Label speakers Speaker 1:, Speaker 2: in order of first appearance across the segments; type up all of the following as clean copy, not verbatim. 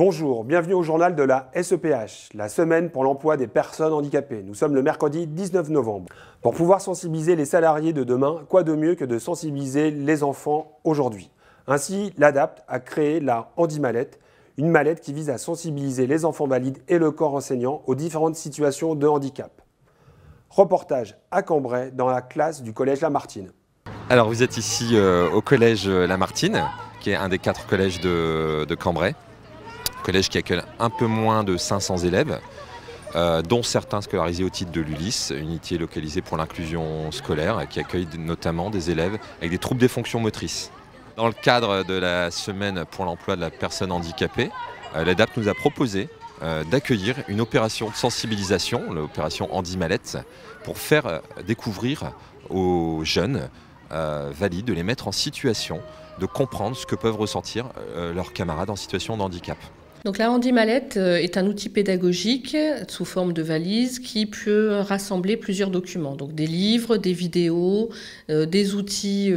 Speaker 1: Bonjour, bienvenue au journal de la SEPH, la semaine pour l'emploi des personnes handicapées. Nous sommes le mercredi 19 novembre. Pour pouvoir sensibiliser les salariés de demain, quoi de mieux que de sensibiliser les enfants aujourd'hui? Ainsi, l'ADAPT a créé la Handi-Mallette, une mallette qui vise à sensibiliser les enfants valides et le corps enseignant aux différentes situations de handicap. Reportage à Cambrai dans la classe du collège Lamartine.
Speaker 2: Alors vous êtes ici au collège Lamartine, qui est un des 4 collèges de Cambrai. Collège qui accueille un peu moins de 500 élèves, dont certains scolarisés au titre de l'ULIS, unité localisée pour l'inclusion scolaire, qui accueille notamment des élèves avec des troubles des fonctions motrices. Dans le cadre de la semaine pour l'emploi de la personne handicapée, l'ADAPT nous a proposé d'accueillir une opération de sensibilisation, l'opération Handi-Mallette, pour faire découvrir aux jeunes valides, de les mettre en situation de comprendre ce que peuvent ressentir leurs camarades en situation de handicap.
Speaker 3: Donc la Handi-Mallette est un outil pédagogique sous forme de valise qui peut rassembler plusieurs documents, donc des livres, des vidéos, des outils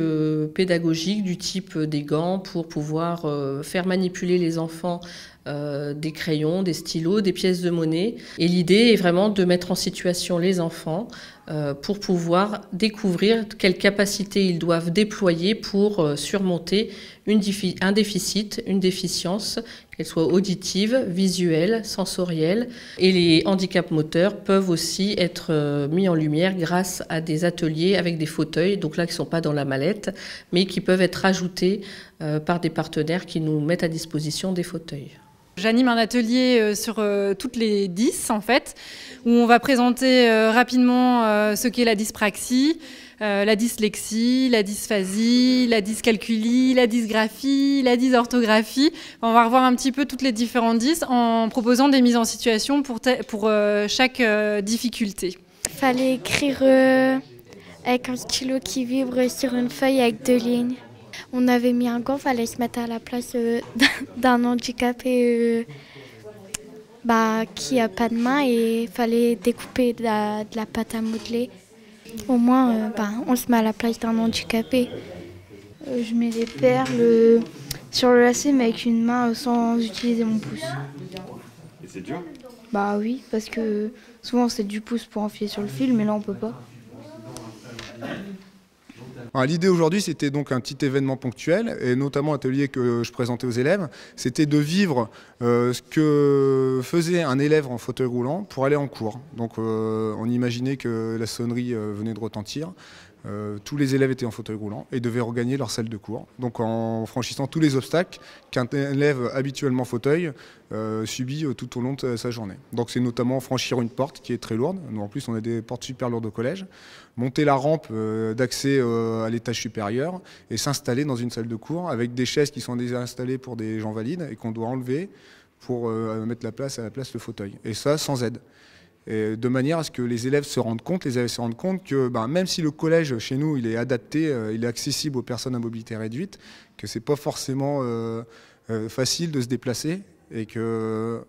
Speaker 3: pédagogiques du type des gants pour pouvoir faire manipuler les enfants des crayons, des stylos, des pièces de monnaie. Et l'idée est vraiment de mettre en situation les enfants pour pouvoir découvrir quelles capacités ils doivent déployer pour surmonter un déficit, une déficience, qu'elle soit auditive, visuelle, sensorielle. Et les handicaps moteurs peuvent aussi être mis en lumière grâce à des ateliers avec des fauteuils, donc là qui ne sont pas dans la mallette, mais qui peuvent être ajoutés par des partenaires qui nous mettent à disposition des fauteuils.
Speaker 4: J'anime un atelier sur toutes les 10 en fait, où on va présenter rapidement ce qu'est la dyspraxie, la dyslexie, la dysphasie, la dyscalculie, la dysgraphie, la dysorthographie. On va revoir un petit peu toutes les différentes dys en proposant des mises en situation pour chaque difficulté.
Speaker 5: Il fallait écrire avec un stylo qui vibre sur une feuille avec 2 lignes. On avait mis un gant, il fallait se mettre à la place d'un handicapé qui n'a pas de main et il fallait découper de la pâte à modeler. Au moins, on se met à la place d'un handicapé.
Speaker 6: Je mets des perles sur le lacet mais avec une main sans utiliser mon pouce.
Speaker 1: Et c'est dur?
Speaker 6: Bah oui, parce que souvent c'est du pouce pour enfiler sur le fil, mais là on peut pas.
Speaker 7: L'idée aujourd'hui, c'était donc un petit événement ponctuel, et notamment un atelier que je présentais aux élèves, c'était de vivre ce que faisait un élève en fauteuil roulant pour aller en cours. Donc on imaginait que la sonnerie venait de retentir, tous les élèves étaient en fauteuil roulant et devaient regagner leur salle de cours. Donc en franchissant tous les obstacles qu'un élève habituellement fauteuil subit tout au long de sa journée. Donc c'est notamment franchir une porte qui est très lourde. Nous en plus on a des portes super lourdes au collège, monter la rampe d'accès à l'étage supérieur et s'installer dans une salle de cours avec des chaises qui sont déjà installées pour des gens valides et qu'on doit enlever pour mettre à la place le fauteuil. Et ça sans aide. Et de manière à ce que les élèves se rendent compte que même si le collège chez nous il est adapté, il est accessible aux personnes à mobilité réduite, que c'est pas forcément facile de se déplacer et que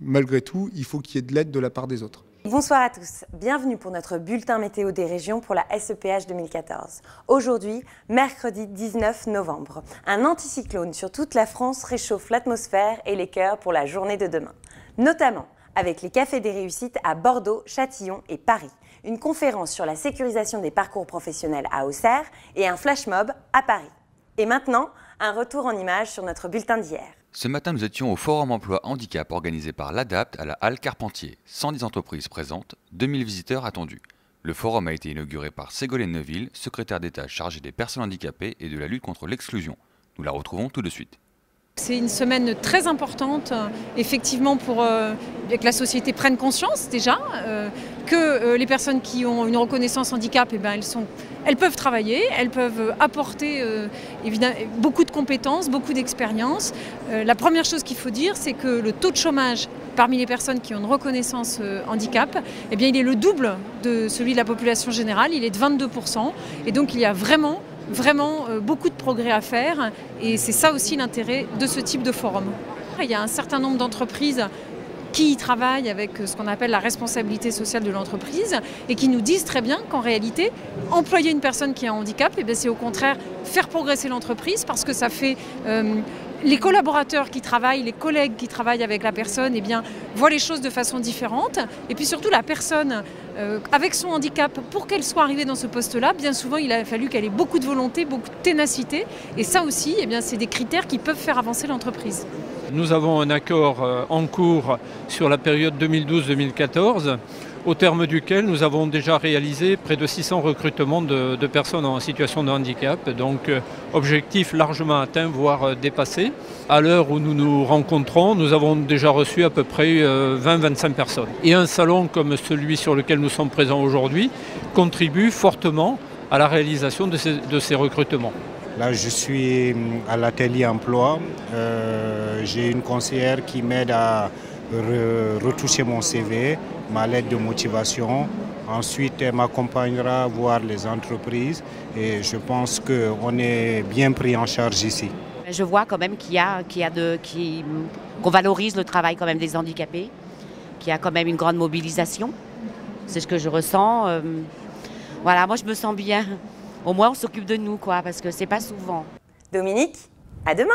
Speaker 7: malgré tout il faut qu'il y ait de l'aide de la part des autres.
Speaker 8: Bonsoir à tous, bienvenue pour notre bulletin météo des régions pour la SEPH 2014. Aujourd'hui, mercredi 19 novembre, un anticyclone sur toute la France réchauffe l'atmosphère et les cœurs pour la journée de demain, notamment avec les cafés des réussites à Bordeaux, Châtillon et Paris, une conférence sur la sécurisation des parcours professionnels à Auxerre et un flash mob à Paris. Et maintenant, un retour en images sur notre bulletin d'hier.
Speaker 9: Ce matin, nous étions au Forum Emploi Handicap organisé par l'ADAPT à la Halle Carpentier. 110 entreprises présentes, 2000 visiteurs attendus. Le forum a été inauguré par Ségolène Neuville, secrétaire d'État chargée des personnes handicapées et de la lutte contre l'exclusion. Nous la retrouvons tout de suite.
Speaker 4: C'est une semaine très importante, effectivement, pour que la société prenne conscience déjà, que les personnes qui ont une reconnaissance handicap, elles peuvent travailler, elles peuvent apporter évidemment, beaucoup de compétences, beaucoup d'expérience. La première chose qu'il faut dire, c'est que le taux de chômage parmi les personnes qui ont une reconnaissance handicap, il est le double de celui de la population générale, il est de 22%, et donc il y a vraiment beaucoup de progrès à faire et c'est ça aussi l'intérêt de ce type de forum. Il y a un certain nombre d'entreprises qui travaillent avec ce qu'on appelle la responsabilité sociale de l'entreprise et qui nous disent très bien qu'en réalité, employer une personne qui a un handicap, c'est au contraire faire progresser l'entreprise parce que ça fait les collaborateurs qui travaillent, les collègues qui travaillent avec la personne, eh bien, voient les choses de façon différente. Et puis surtout, la personne avec son handicap, pour qu'elle soit arrivée dans ce poste-là, bien souvent, il a fallu qu'elle ait beaucoup de volonté, beaucoup de ténacité. Et ça aussi, eh bien, c'est des critères qui peuvent faire avancer l'entreprise.
Speaker 10: Nous avons un accord en cours sur la période 2012-2014, au terme duquel nous avons déjà réalisé près de 600 recrutements de personnes en situation de handicap. Donc objectif largement atteint, voire dépassé. À l'heure où nous nous rencontrons, nous avons déjà reçu à peu près 20-25 personnes. Et un salon comme celui sur lequel nous sommes présents aujourd'hui contribue fortement à la réalisation de ces recrutements.
Speaker 11: Là, je suis à l'atelier emploi. J'ai une conseillère qui m'aide à retoucher mon CV, ma lettre de motivation. Ensuite, elle m'accompagnera voir les entreprises et je pense qu'on est bien pris en charge ici.
Speaker 12: Je vois quand même qu'on valorise le travail quand même des handicapés, qu'il y a quand même une grande mobilisation. C'est ce que je ressens. Voilà, moi je me sens bien. Au moins on s'occupe de nous, quoi, parce que c'est pas souvent.
Speaker 8: Dominique, à demain!